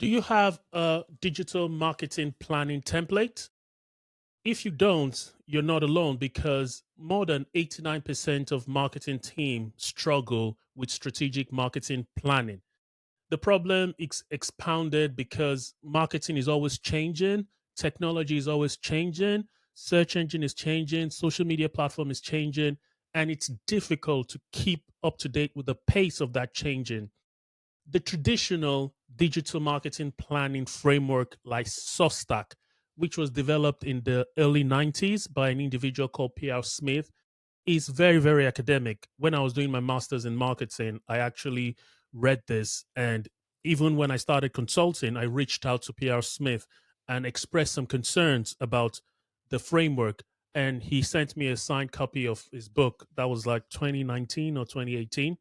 Do you have a digital marketing planning template? If you don't, you're not alone because more than 89% of marketing teams struggle with strategic marketing planning. The problem is expounded because marketing is always changing, technology is always changing, search engine is changing, social media platform is changing, and it's difficult to keep up to date with the pace of that changing. The traditional digital marketing planning framework like Sostac, which was developed in the early 90s by an individual called P.R. Smith, is very, very academic. When I was doing my master's in marketing, I actually read this. And even when I started consulting, I reached out to P.R. Smith and expressed some concerns about the framework. And he sent me a signed copy of his book. That was like 2019 or 2018.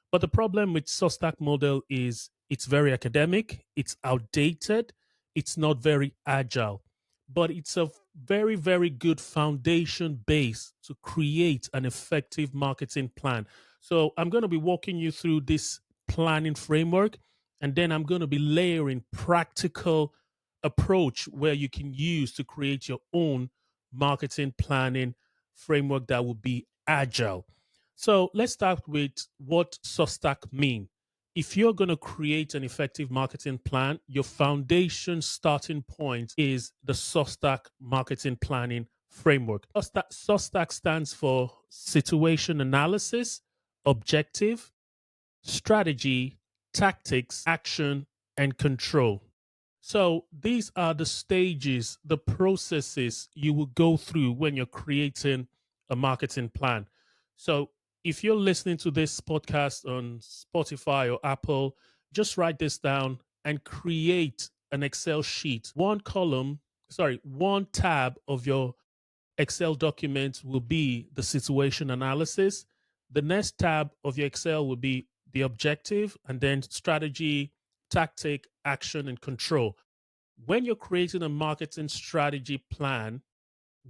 But the problem with Sostack model is it's very academic, it's outdated, it's not very agile, but it's a very, very good foundation base to create an effective marketing plan. So I'm going to be walking you through this planning framework, and then I'm going to be layering practical approach where you can use to create your own marketing planning framework that will be agile. So let's start with what Sostack mean. If you're going to create an effective marketing plan, your foundation starting point is the Sostack marketing planning framework. Sostack stands for situation analysis, objective, strategy, tactics, action, and control. So these are the stages, the processes you will go through when you're creating a marketing plan. So if you're listening to this podcast on Spotify or Apple, just write this down and create an Excel sheet. One tab of your Excel document will be the situation analysis. The next tab of your Excel will be the objective, and then strategy, tactic, action, and control. When you're creating a marketing strategy plan,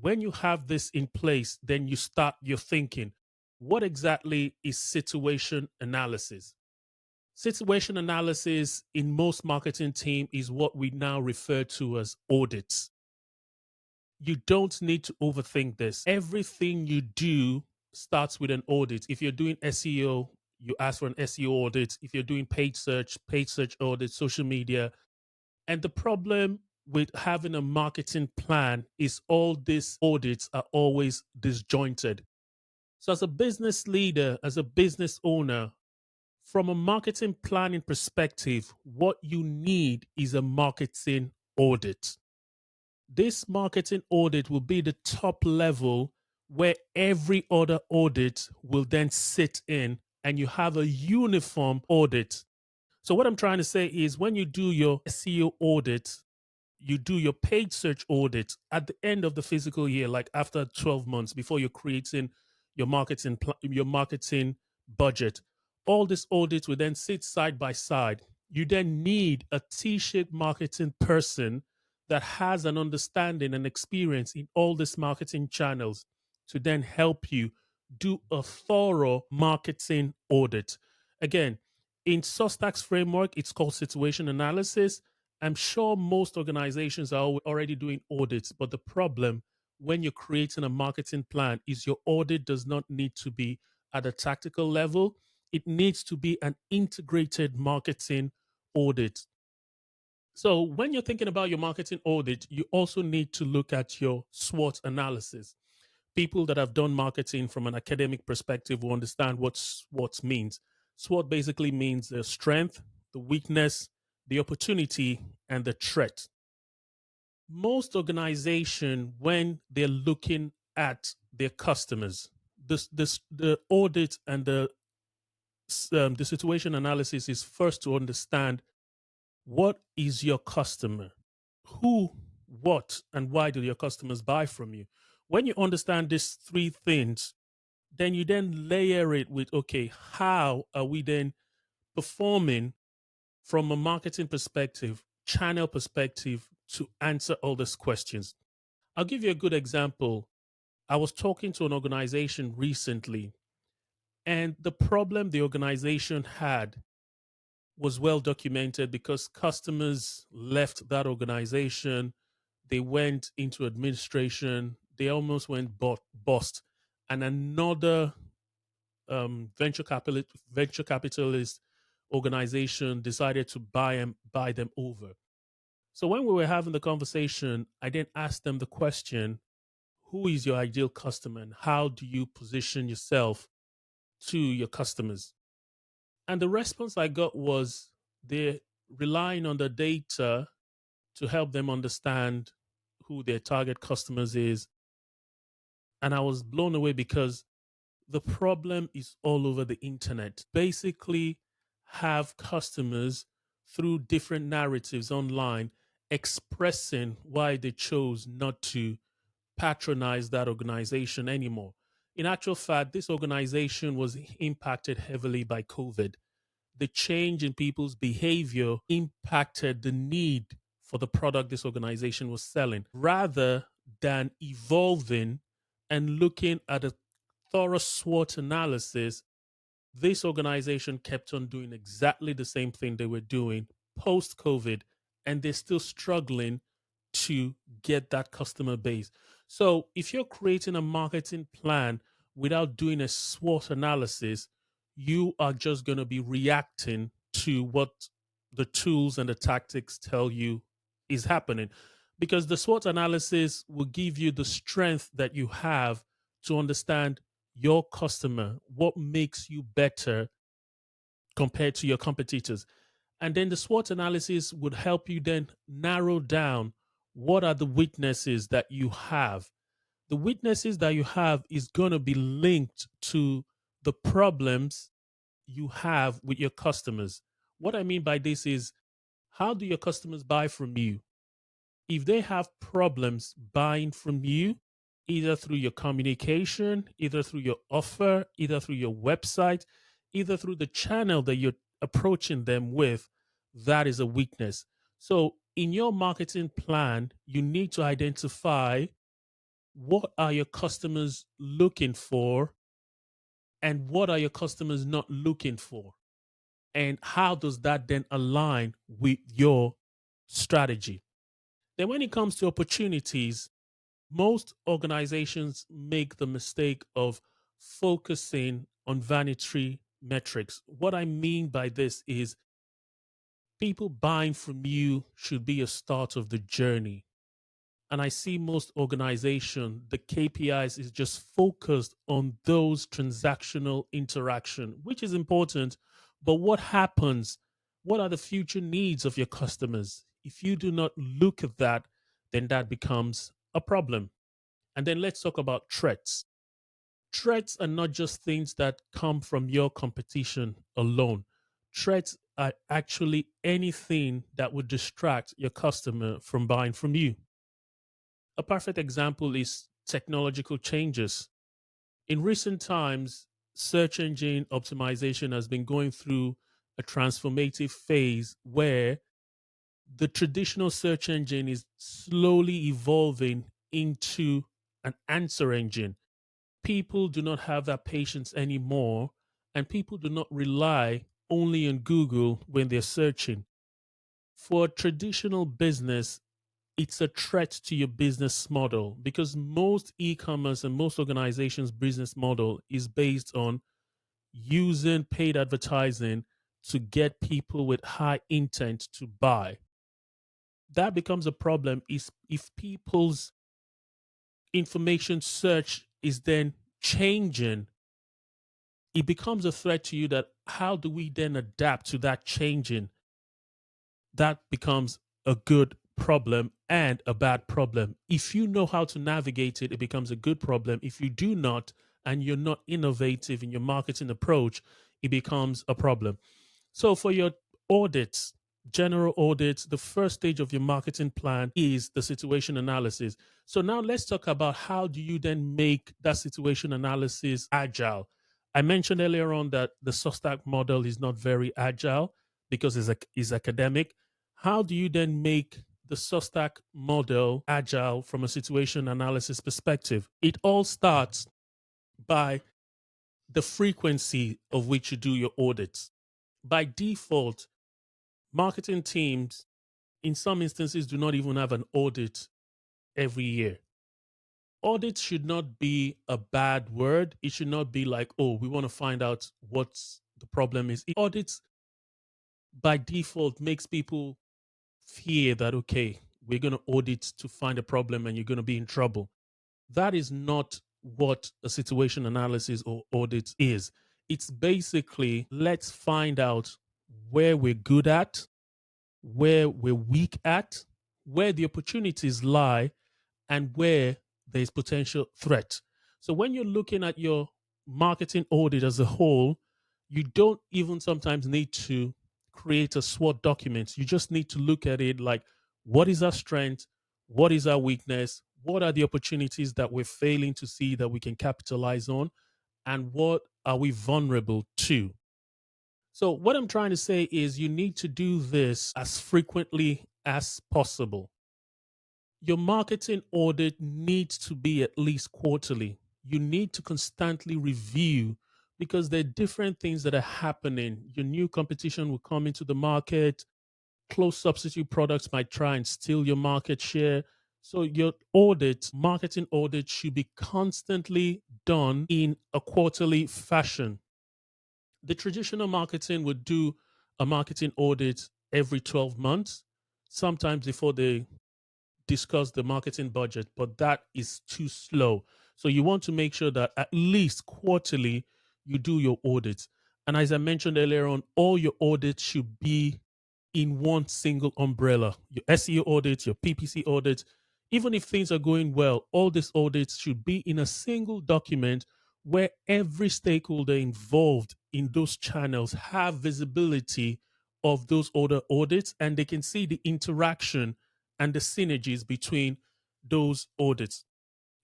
when you have this in place, then you start your thinking. What exactly is situation analysis? Situation analysis in most marketing team is what we now refer to as audits. You don't need to overthink this. Everything you do starts with an audit. If you're doing SEO, you ask for an SEO audit. If you're doing page search audit, social media. And the problem with having a marketing plan is all these audits are always disjointed. So, as a business leader, as a business owner, from a marketing planning perspective, what you need is a marketing audit. This marketing audit will be the top level where every other audit will then sit in, and you have a uniform audit. So, what I'm trying to say is when you do your SEO audit, you do your paid search audit at the end of the physical year, like after 12 months before you're creating your marketing budget. All these audits will then sit side by side. You then need a T-shaped marketing person that has an understanding and experience in all these marketing channels to then help you do a thorough marketing audit. Again, in Sostac's framework, it's called situation analysis. I'm sure most organizations are already doing audits, but the problem when you're creating a marketing plan is your audit does not need to be at a tactical level. It needs to be an integrated marketing audit. So when you're thinking about your marketing audit, you also need to look at your SWOT analysis. People that have done marketing from an academic perspective will understand what SWOT means. SWOT basically means the strength, the weakness, the opportunity, and the threat. Most organization, when they're looking at their customers, the audit and the situation analysis is first to understand what is your customer, who, what, and why do your customers buy from you. When you understand these three things, then you then layer it with, okay, how are we then performing from a marketing perspective, channel perspective, to answer all these questions. I'll give you a good example. I was talking to an organization recently, and the problem the organization had was well documented because customers left that organization, they went into administration, they almost went bust, and another venture capitalist organization decided to buy them over. So when we were having the conversation, I then asked them the question, who is your ideal customer and how do you position yourself to your customers? And the response I got was they're relying on the data to help them understand who their target customers is. And I was blown away because the problem is all over the internet. Basically, have customers through different narratives online expressing why they chose not to patronize that organization anymore. In actual fact, this organization was impacted heavily by COVID. The change in people's behavior impacted the need for the product this organization was selling rather than evolving and looking at a thorough SWOT analysis. This organization kept on doing exactly the same thing they were doing post COVID, and they're still struggling to get that customer base. So, if you're creating a marketing plan without doing a SWOT analysis, you are just going to be reacting to what the tools and the tactics tell you is happening. Because the SWOT analysis will give you the strength that you have to understand your customer, what makes you better compared to your competitors. And then the SWOT analysis would help you then narrow down what are the weaknesses that you have. The weaknesses that you have is going to be linked to the problems you have with your customers. What I mean by this is, how do your customers buy from you? If they have problems buying from you, either through your communication, either through your offer, either through your website, either through the channel that you're approaching them with, that is a weakness. So, in your marketing plan, you need to identify what are your customers looking for and what are your customers not looking for, and how does that then align with your strategy. Then, when it comes to opportunities, most organizations make the mistake of focusing on vanity metrics. What I mean by this is people buying from you should be a start of the journey. And I see most organization, the KPIs is just focused on those transactional interaction, which is important. But what happens? What are the future needs of your customers? If you do not look at that, then that becomes a problem. And then let's talk about threats. Threats are not just things that come from your competition alone. Threats are actually anything that would distract your customer from buying from you. A perfect example is technological changes. In recent times, search engine optimization has been going through a transformative phase where the traditional search engine is slowly evolving into an answer engine. People do not have that patience anymore, and people do not rely only on Google when they're searching. For a traditional business, it's a threat to your business model because most e-commerce and most organizations' business model is based on using paid advertising to get people with high intent to buy. That becomes a problem is if people's information search is then changing, it becomes a threat to you. That how do we then adapt to that changing? That becomes a good problem and a bad problem. If you know how to navigate it, it becomes a good problem. If you do not, and you're not innovative in your marketing approach, it becomes a problem. So for your audits, general audits, the first stage of your marketing plan is the situation analysis. So now let's talk about how do you then make that situation analysis agile. I mentioned earlier on that the Sostac model is not very agile because it's academic. How do you then make the Sostac model agile from a situation analysis perspective? It all starts by the frequency of which you do your audits. By default, Marketing teams, in some instances, do not even have an audit every year. Audit should not be a bad word. It should not be like, oh, we want to find out what the problem is. Audits by default makes people fear that, okay, we're going to audit to find a problem and you're going to be in trouble. That is not what a situation analysis or audit is. It's basically let's find out where we're good at, where we're weak at, where the opportunities lie, and where there's potential threat. So when you're looking at your marketing audit as a whole, you don't even sometimes need to create a SWOT document. You just need to look at it like, what is our strength? What is our weakness? What are the opportunities that we're failing to see that we can capitalize on? And what are we vulnerable to? So, what I'm trying to say is you need to do this as frequently as possible. Your marketing audit needs to be at least quarterly. You need to constantly review because there are different things that are happening. Your new competition will come into the market, close substitute products might try and steal your market share. So, your audit, marketing audit, should be constantly done in a quarterly fashion. The traditional marketing would do a marketing audit every 12 months, sometimes before they discuss the marketing budget, but that is too slow. So you want to make sure that at least quarterly you do your audits. And as I mentioned earlier on, all your audits should be in one single umbrella. Your SEO audits, your PPC audits, even if things are going well, all these audits should be in a single document where every stakeholder involved in those channels have visibility of those other audits and they can see the interaction and the synergies between those audits.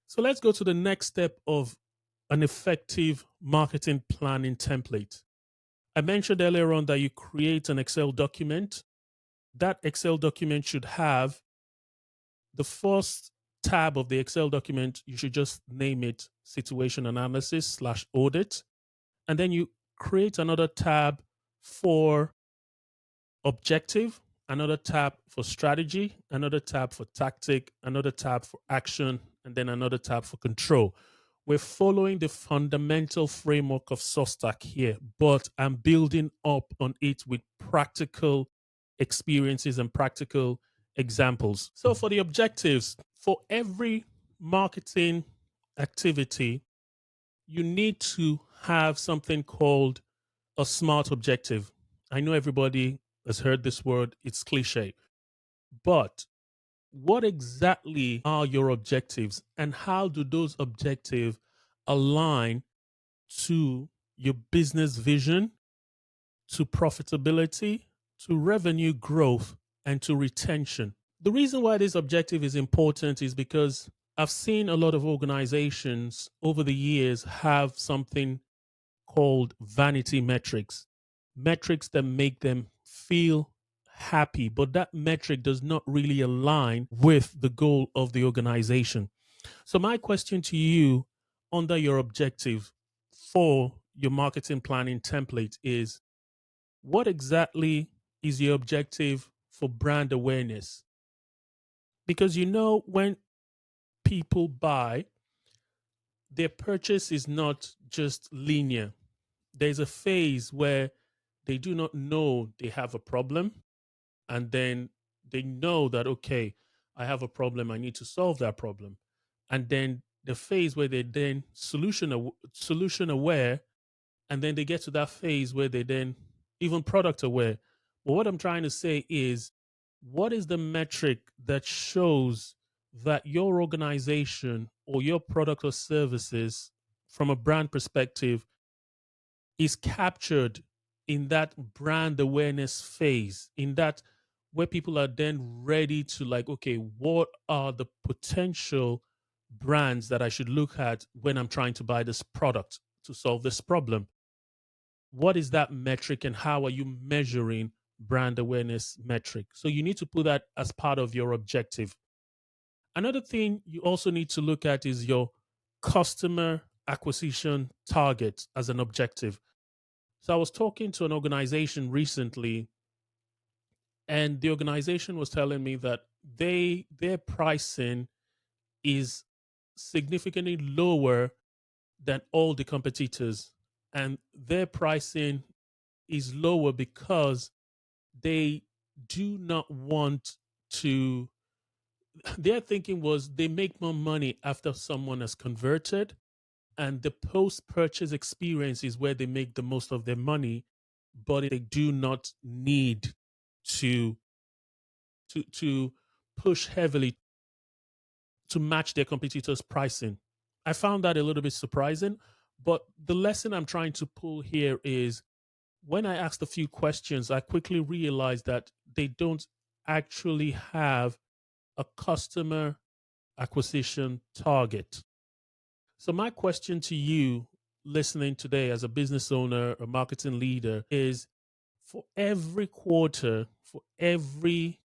So let's go to the next step of an effective marketing planning template. I mentioned earlier on that you create an Excel document. That Excel document should have the first tab of the Excel document, you should just name it situation analysis slash audit. And then you create another tab for objective, another tab for strategy, another tab for tactic, another tab for action, and then another tab for control. We're following the fundamental framework of Sostac here, but I'm building up on it with practical experiences and practical examples. So, for the objectives, for every marketing activity, you need to have something called a SMART objective. I know everybody has heard this word, it's cliche, but what exactly are your objectives and how do those objectives align to your business vision, to profitability, to revenue growth, and to retention? The reason why this objective is important is because I've seen a lot of organizations over the years have something called vanity metrics, metrics that make them feel happy, but that metric does not really align with the goal of the organization. So, my question to you under your objective for your marketing planning template is what exactly is your objective for brand awareness? Because you know, when people buy, their purchase is not just linear. There's a phase where they do not know they have a problem, and then they know that, okay, I have a problem, I need to solve that problem. And then the phase where they then solution aware, and then they get to that phase where they then even product aware. But what I'm trying to say is, what is the metric that shows that your organization or your product or services from a brand perspective is captured in that brand awareness phase, in that where people are then ready to like, okay, what are the potential brands that I should look at when I'm trying to buy this product to solve this problem? What is that metric and how are you measuring brand awareness metric? So you need to put that as part of your objective. Another thing you also need to look at is your customer acquisition target as an objective. So I was talking to an organization recently And the organization was telling me that their pricing is significantly lower than all the competitors. And their pricing is lower because they do not want to, their thinking was they make more money after someone has converted, and the post purchase experience is where they make the most of their money, but they do not need to to push heavily to match their competitors' pricing. I found that a little bit surprising, but the lesson I'm trying to pull here is when I asked a few questions, I quickly realized that they don't actually have a customer acquisition target. So, my question to you listening today as a business owner, a marketing leader, is for every quarter, for every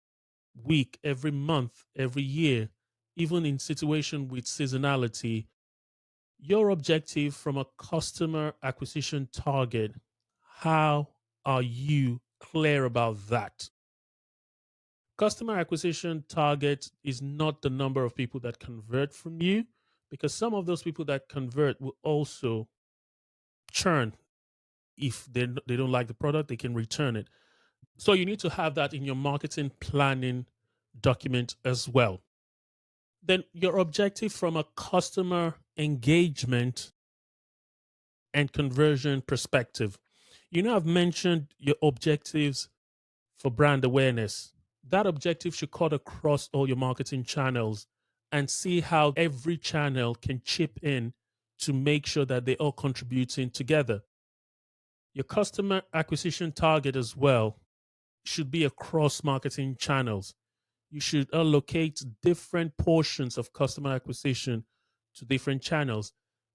week, every month, every year, even in situation with seasonality, your objective from a customer acquisition target, how are you clear about that? Customer acquisition target is not the number of people that convert from you, because some of those people that convert will also churn. If they don't like the product, they can return it. So you need to have that in your marketing planning document as well. Then your objective from a customer engagement and conversion perspective. You know, I've mentioned your objectives for brand awareness. That objective should cut across all your marketing channels and see how every channel can chip in to make sure that they're all contributing together. Your customer acquisition target as well should be across marketing channels. You should allocate different portions of customer acquisition to different channels.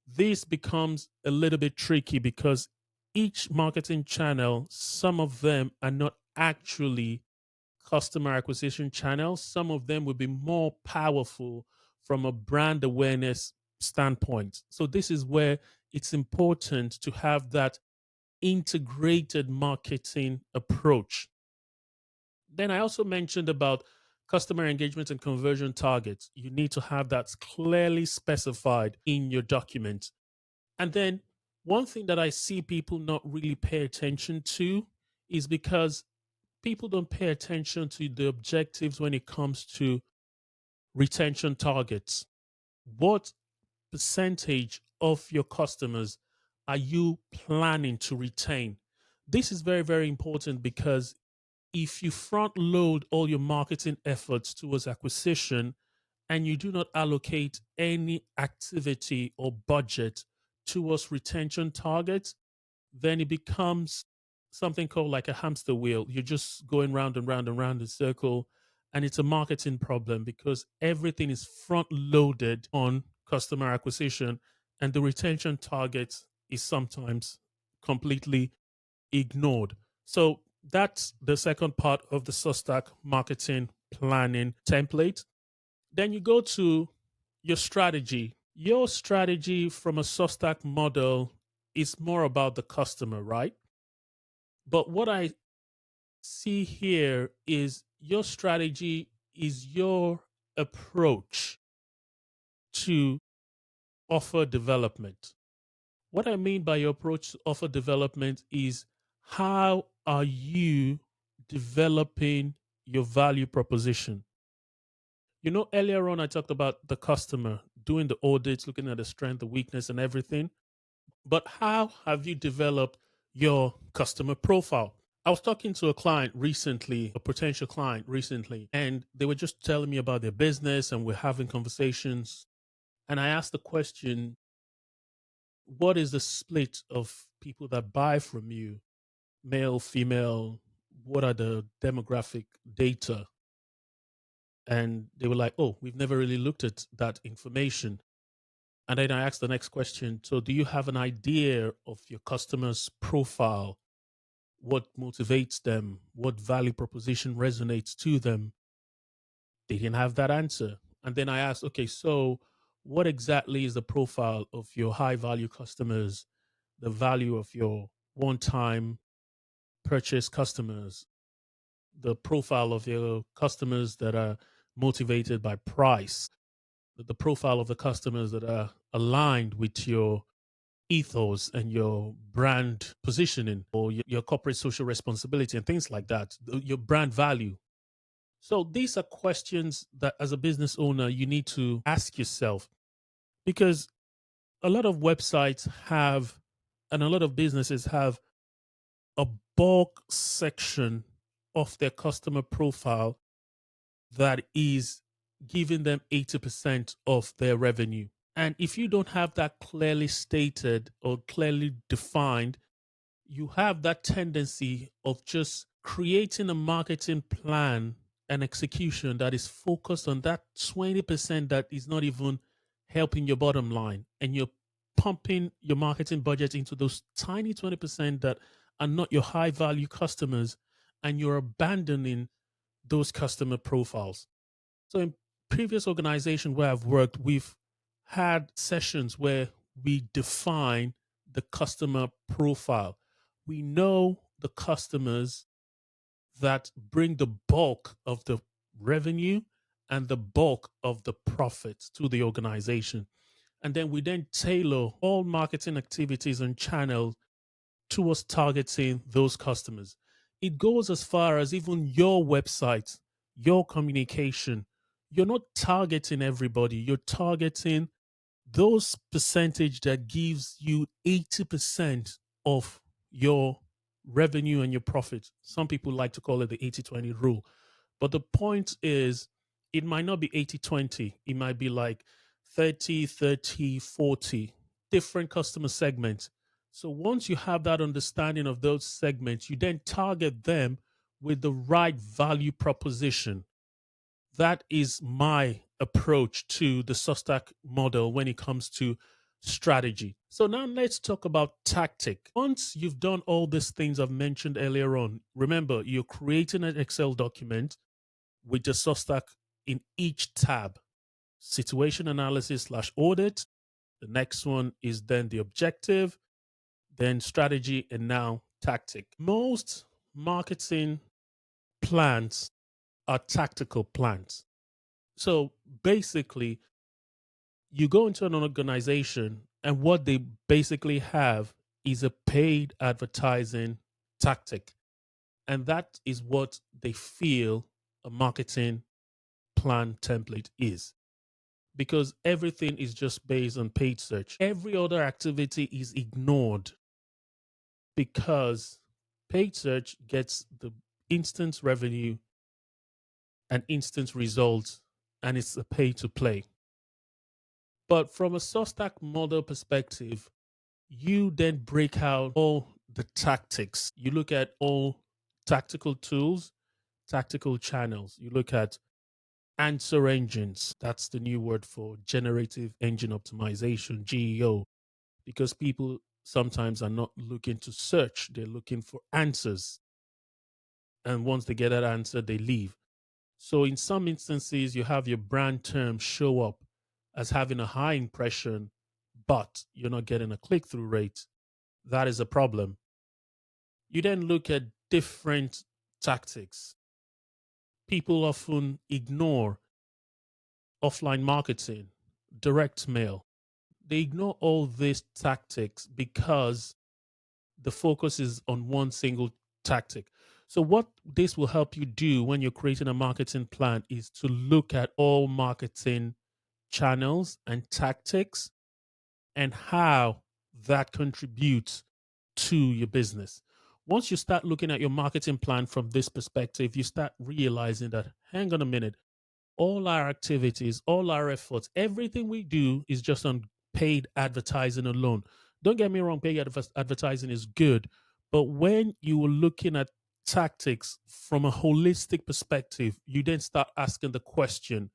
This becomes a little bit tricky because each marketing channel, some of them are not actually customer acquisition channels. Some of them will be more powerful from a brand awareness standpoint. So, this is where it's important to have that integrated marketing approach. Then I also mentioned about customer engagement and conversion targets. You need to have that clearly specified in your document. And then one thing that I see people not really pay attention to is because people don't pay attention to the objectives when it comes to retention targets. What percentage of your customers are you planning to retain? This is very, very important because if you front load all your marketing efforts towards acquisition and you do not allocate any activity or budget towards retention targets, then it becomes something called like a hamster wheel. You're just going round and round and round in circle. And it's a marketing problem because everything is front loaded on customer acquisition, and the retention target is sometimes completely ignored. So that's the second part of the Sostac marketing planning template. Then you go to your strategy. Your strategy from a Sostac model is more about the customer, right? But what I see here is your strategy is your approach to offer development. What I mean by your approach to offer development is how are you developing your value proposition? You know, earlier on, I talked about the customer doing the audits, looking at the strength, the weakness, and everything. But how have you developed your customer profile? I was talking to a client recently, a potential client recently, and they were just telling me about their business and we're having conversations. And I asked the question, what is the split of people that buy from you, male, female? What are the demographic data? And they were like, oh, we've never really looked at that information. And then I asked the next question, so do you have an idea of your customer's profile? What motivates them? What value proposition resonates to them? They didn't have that answer. And then I asked, okay, so what exactly is the profile of your high value customers, the value of your one time purchase customers, the profile of your customers that are motivated by price, the profile of the customers that are aligned with your ethos and your brand positioning or your corporate social responsibility and things like that, your brand value. So these are questions that as a business owner, you need to ask yourself because a lot of websites have, and a lot of businesses have a bulk section of their customer profile that is giving them 80% of their revenue. And if you don't have that clearly stated or clearly defined, you have that tendency of just creating a marketing plan and execution that is focused on that 20% that is not even helping your bottom line. And you're pumping your marketing budget into those tiny 20% that are not your high value customers, and you're abandoning those customer profiles. So in previous organization where I've worked, we've had sessions where we define the customer profile. We know the customers that bring the bulk of the revenue and the bulk of the profits to the organization. And then we then tailor all marketing activities and channels towards targeting those customers. It goes as far as even your website, your communication. You're not targeting everybody, you're targeting those percentage that gives you 80% of your revenue and your profit. Some people like to call it the 80-20 rule. But the point is, it might not be 80-20. It might be like 30-30-40 different customer segments. So once you have that understanding of those segments, you then target them with the right value proposition. That is my approach to the Sostac model when it comes to strategy. So now let's talk about tactic. Once you've done all these things I've mentioned earlier on, remember you're creating an Excel document with the Sostac in each tab. Situation analysis slash audit. The next one is then the objective, then strategy, and now tactic. Most marketing plans are tactical plans. So basically, you go into an organization, and what they basically have is a paid advertising tactic. And that is what they feel a marketing plan template is. Because everything is just based on paid search. Every other activity is ignored because paid search gets the instant revenue and instant results, and it's a pay to play. But from a Sostack model perspective, you then break out all the tactics. You look at all tactical tools, tactical channels. You look at answer engines. That's the new word for generative engine optimization, GEO, because people sometimes are not looking to search, they're looking for answers. And once they get that answer, they leave. So in some instances, you have your brand term show up as having a high impression, but you're not getting a click through rate. That is a problem. You then look at different tactics. People often ignore offline marketing, direct mail. They ignore all these tactics because the focus is on one single tactic. So, what this will help you do when you're creating a marketing plan is to look at all marketing channels and tactics and how that contributes to your business. Once you start looking at your marketing plan from this perspective, you start realizing that, hang on a minute, all our activities, all our efforts, everything we do is just on paid advertising alone. Don't get me wrong, paid advertising is good. But when you are looking at tactics from a holistic perspective, you then start asking the question,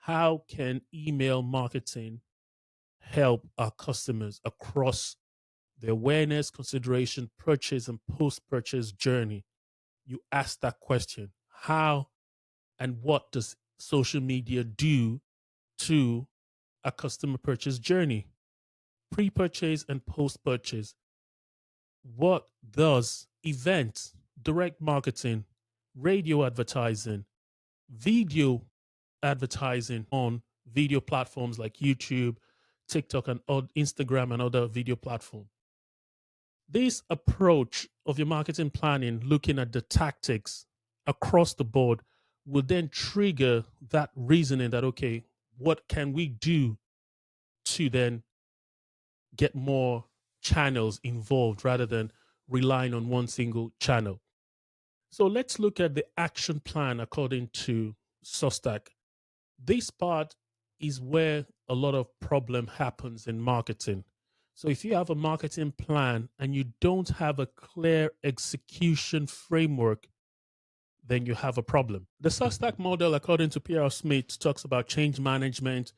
how can email marketing help our customers across the awareness, consideration, purchase, and post purchase journey? You ask that question. How and what does social media do to a customer purchase journey? Pre purchase and post purchase. What does events, direct marketing, radio advertising, video advertising on video platforms like YouTube, TikTok, and Instagram and other video platforms. This approach of your marketing planning, looking at the tactics across the board, will then trigger that reasoning that, okay, what can we do to then get more channels involved rather than relying on one single channel? So let's look at the action plan according to Sostac. This part is where a lot of problem happens in marketing. So if you have a marketing plan and you don't have a clear execution framework, then you have a problem. The Sostack model, according to Pierre Smith, talks about change management.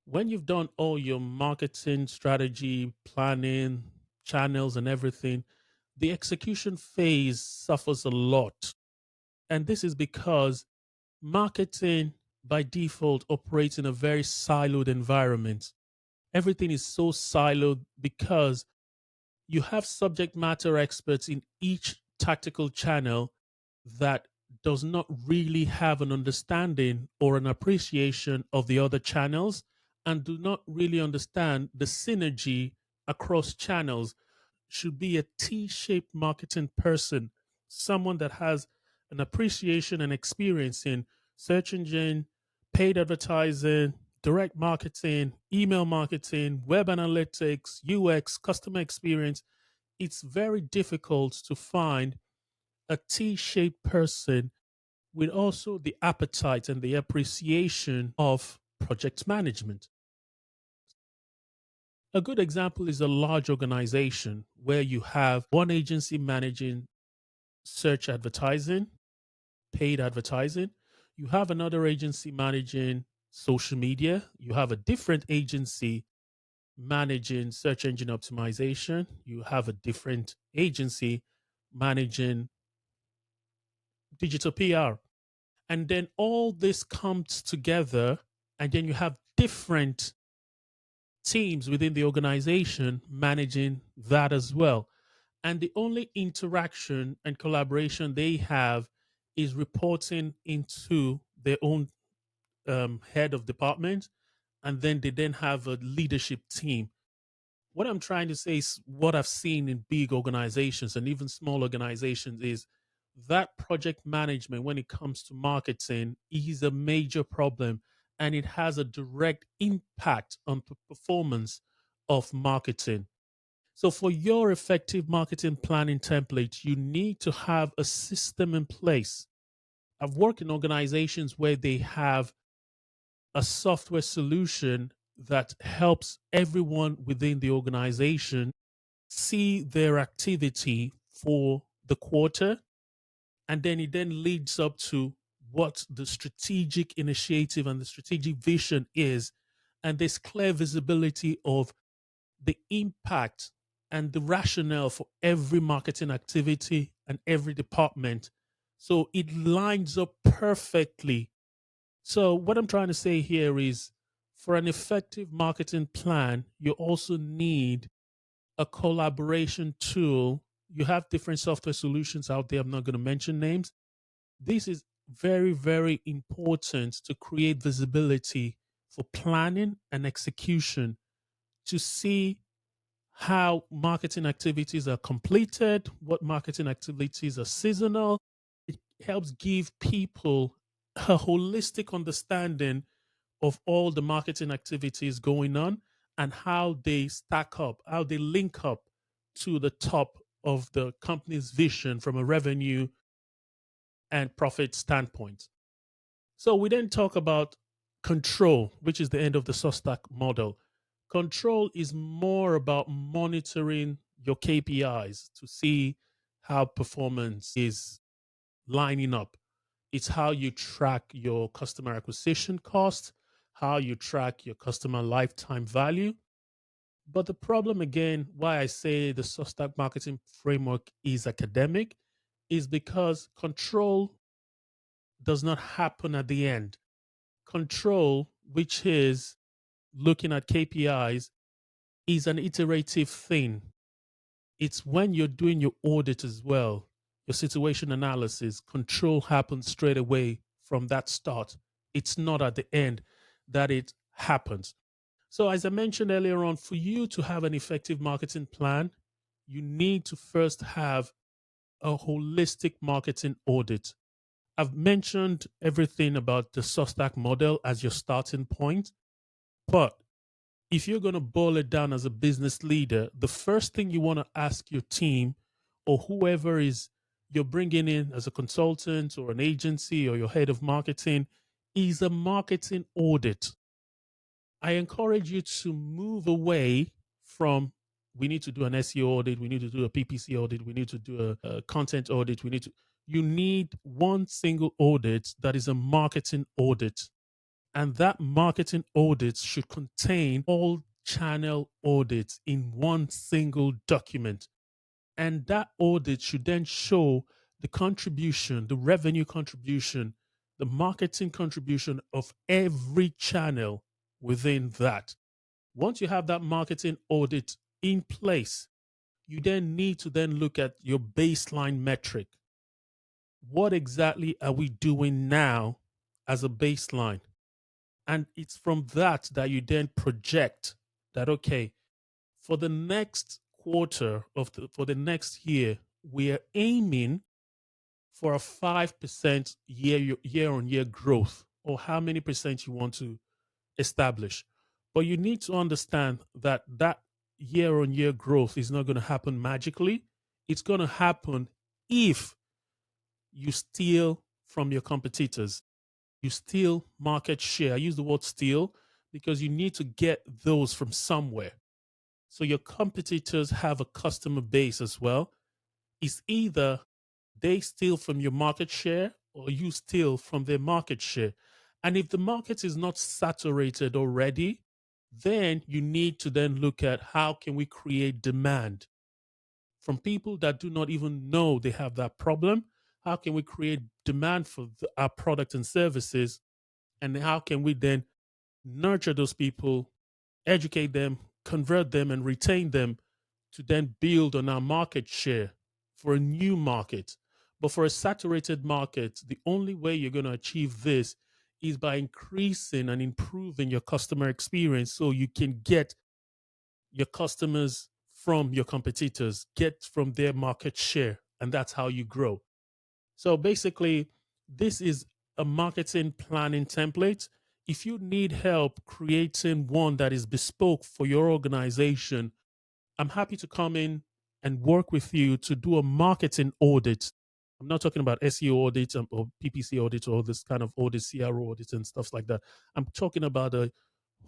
When you've done all your marketing strategy, planning, channels, and everything, the execution phase suffers a lot. And this is because marketing by default operates in a very siloed environment. Everything is so siloed because you have subject matter experts in each tactical channel that does not really have an understanding or an appreciation of the other channels and do not really understand the synergy across channels. Should be a T-shaped marketing person, someone that has an appreciation and experience in search engine, paid advertising, direct marketing, email marketing, web analytics, UX, customer experience. It's very difficult to find a T-shaped person with also the appetite and the appreciation of project management. A good example is a large organization where you have one agency managing search advertising, paid advertising. You have another agency managing social media. You have a different agency managing search engine optimization. You have a different agency managing digital PR. And then all this comes together, and then you have different teams within the organization managing that as well. And the only interaction and collaboration they have is reporting into their own head of department, and then they then have a leadership team. What I'm trying to say is what I've seen in big organizations and even small organizations is that project management when it comes to marketing is a major problem, and it has a direct impact on performance of marketing. So for your effective marketing planning template, you need to have a system in place. I've worked in organizations where they have a software solution that helps everyone within the organization see their activity for the quarter, and then it then leads up to what the strategic initiative and the strategic vision is, and there's clear visibility of the impact and the rationale for every marketing activity and every department. So it lines up perfectly. So, what I'm trying to say here is for an effective marketing plan, you also need a collaboration tool. You have different software solutions out there. I'm not going to mention names. This is very, very important to create visibility for planning and execution to see how marketing activities are completed, what marketing activities are seasonal. It helps give people a holistic understanding of all the marketing activities going on and how they stack up, how they link up to the top of the company's vision from a revenue and profit standpoint. So we then talk about control, which is the end of the Sostack model. Control is more about monitoring your KPIs to see how performance is lining up. It's how you track your customer acquisition cost, how you track your customer lifetime value. But the problem, again, why I say the Sostack marketing framework is academic, is because control does not happen at the end. Control, which is looking at KPIs, is an iterative thing. It's when you're doing your audit as well. your situation analysis, control happens straight away from that start. It's not at the end that it happens. So, as I mentioned earlier on, for you to have an effective marketing plan, you need to first have a holistic marketing audit. I've mentioned everything about the Sostac model as your starting point, but if you're going to boil it down as a business leader, the first thing you want to ask your team or whoever is you're bringing in as a consultant or an agency or your head of marketing is a marketing audit. I encourage you to move away from we need to do an SEO audit, we need to do a PPC audit, we need to do a content audit, you need one single audit that is a marketing audit. And that marketing audit should contain all channel audits in one single document. And that audit should then show the contribution, the revenue contribution, the marketing contribution of every channel within that. Once you have that marketing audit in place, you then need to then look at your baseline metric. What exactly are we doing now as a baseline? And it's from that that you then project that, okay, for the next quarter for the next year, we are aiming for a 5% year on year growth, or how many percent you want to establish. But you need to understand that that year on year growth is not going to happen magically. It's going to happen if you steal from your competitors. You steal market share. I use the word steal because you need to get those from somewhere. So your competitors have a customer base as well. It's either they steal from your market share or you steal from their market share. And if the market is not saturated already, then you need to then look at how can we create demand from people that do not even know they have that problem. How can we create demand for our product and services? And how can we then nurture those people, educate them, convert them, and retain them to then build on our market share for a new market? But for a saturated market, the only way you're going to achieve this is by increasing and improving your customer experience so you can get your customers from your competitors, get from their market share, and that's how you grow. So basically, this is a marketing planning template. If you need help creating one that is bespoke for your organization, I'm happy to come in and work with you to do a marketing audit. I'm not talking about SEO audits or PPC audits or this kind of audit, CRO audits and stuff like that. I'm talking about a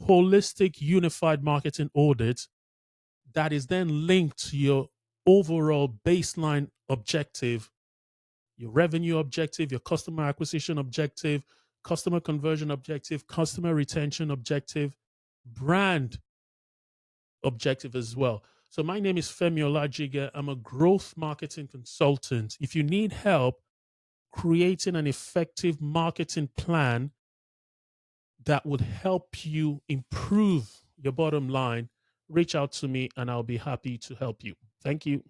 holistic, unified marketing audit that is then linked to your overall baseline objective, your revenue objective, your customer acquisition objective, customer conversion objective, customer retention objective, brand objective as well. So my name is Femi Olajiga. I'm a growth marketing consultant. If you need help creating an effective marketing plan that would help you improve your bottom line, reach out to me and I'll be happy to help you. Thank you.